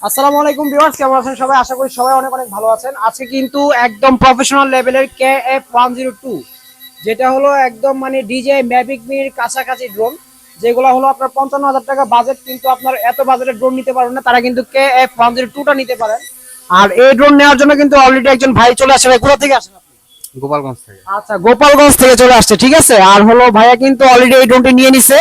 আসসালামু আলাইকুম ভিউয়ার্স, কেমন আছেন সবাই? আশা করি সবাই অনেক অনেক ভালো আছেন। আজকে কিন্তু একদম প্রফেশনাল লেভেলের KF102, যেটা হলো একদম মানে ডিজে ম্যাভিক মির কাছাকাছি ড্রোন, যেগুলো হলো আপনার 55,000 টাকা বাজেট, কিন্তু আপনার এত বাজেটের ড্রোন নিতে পারবেন না, তারা কিন্তু KF102টা নিতে পারেন। আর এই ড্রোন নেওয়ার জন্য কিন্তু অলরেডি একজন ভাই চলে আসে। ভাই কোথা থেকে আসেন আপনি? গোপালগঞ্জ থেকে। আচ্ছা, গোপালগঞ্জ থেকে চলে আসছে, ঠিক আছে। আর হলো ভাইয়া কিন্তু অলরেডি এই ড্রোনটি নিয়ে নিছে।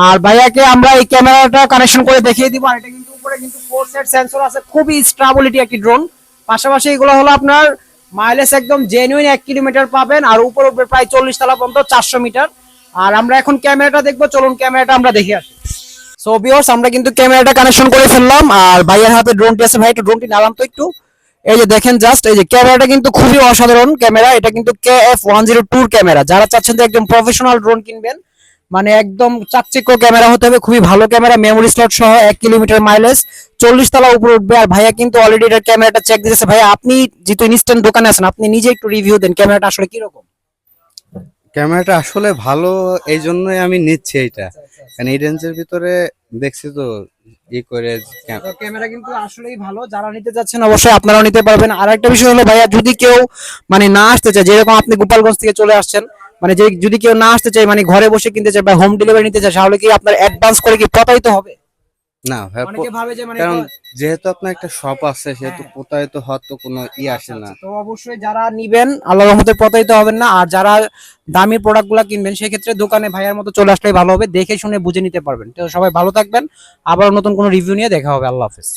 আর ভাইয়াকে আমরা এই ক্যামেরাটা কানেকশন করে দেখিয়ে দিব। আর এটা কিন্তু উপরে কিন্তু 4 সেট সেন্সর আছে, খুবই স্টেবিলিটি একটি ড্রোন। পাশাপাশি এগুলো হলো আপনার মাইলেজ একদম জেনুইন 1 কিলোমিটার পাবেন, আর উপরে উপরে প্রায় 40 তলা পর্যন্ত 400 মিটার। আর আমরা এখন ক্যামেরাটা দেখবো, চলুন ক্যামেরাটা আমরা দেখে আসি। সো ভিউয়ার্স, আমরা কিন্তু ক্যামেরাটা কানেকশন করে ফেললাম, আর ভাইয়ের হাতে ড্রোনটি আছে। ভাই একটু ড্রোনটি নামাম তো একটু। এই যে দেখেন জাস্ট, এই যে ক্যামেরাটা কিন্তু খুবই অসাধারণ ক্যামেরা। এটা কিন্তু KF102 ক্যামেরা। যারা চাচ্ছেন যে একদম প্রফেশনাল ড্রোন কিনবেন, মানে একদম চাকচিক্য ক্যামেরা হতে হবে, খুবই ভালো ক্যামেরা, মেমোরি স্লট সহ 1 কিলোমিটার মাইলেজ, 40 তলা উপরে উঠবে। আর ভাইয়া কিন্তু অলরেডি এটার ক্যামেরাটা চেক দিতেছে। ভাইয়া আপনি যেহেতু ইনস্ট্যান্ট দোকানে আছেন, আপনি নিজে একটু রিভিউ দেন ক্যামেরাটা আসলে কিরকম। ক্যামেরাটা আসলে ভালো, এই জন্যই আমি নিচ্ছি এইটা। কারণ এই রেঞ্জের ভিতরে দেখছি তো ই করে ক্যামেরা কিন্তু আসলেই ভালো, যারা নিতে যাচ্ছেন অবশ্যই আপনারাও নিতে পারবেন। আর একটা বিষয় হলো ভাইয়া, যদি কেউ মানে না আসতে চায়, যেরকম আপনি গোপালগঞ্জ থেকে চলে আসছেন, মানে যে যদি কেউ না আসতে চায়, মানে ঘরে বসে কিনতে চায় বা হোম ডেলিভারি নিতে চায়, তাহলে কি আপনার অ্যাডভান্স করে কি প্রতারিত হবে? না ভাই, অনেকে ভাবে যে মানে কারণ যেহেতু আপনার একটা শপ আছে সেহেতু হ্যাঁ। প্রতারিত হওয়ার তো কোনো আসে না। তো অবশ্যই যারা নিবেন আল্লাহর রহমতে প্রতারিত হবেন না। আর যারা দামি প্রোডাক্টগুলো কিনবেন, সেক্ষেত্রে দোকানে ভাইয়ার মতো চলে আসলেই ভালো হবে, দেখে শুনে বুঝে নিতে পারবেন। তো সবাই ভালো থাকবেন, আবার নতুন কোনো রিভিউ নিয়ে দেখা হবে। আল্লাহ হাফেজ।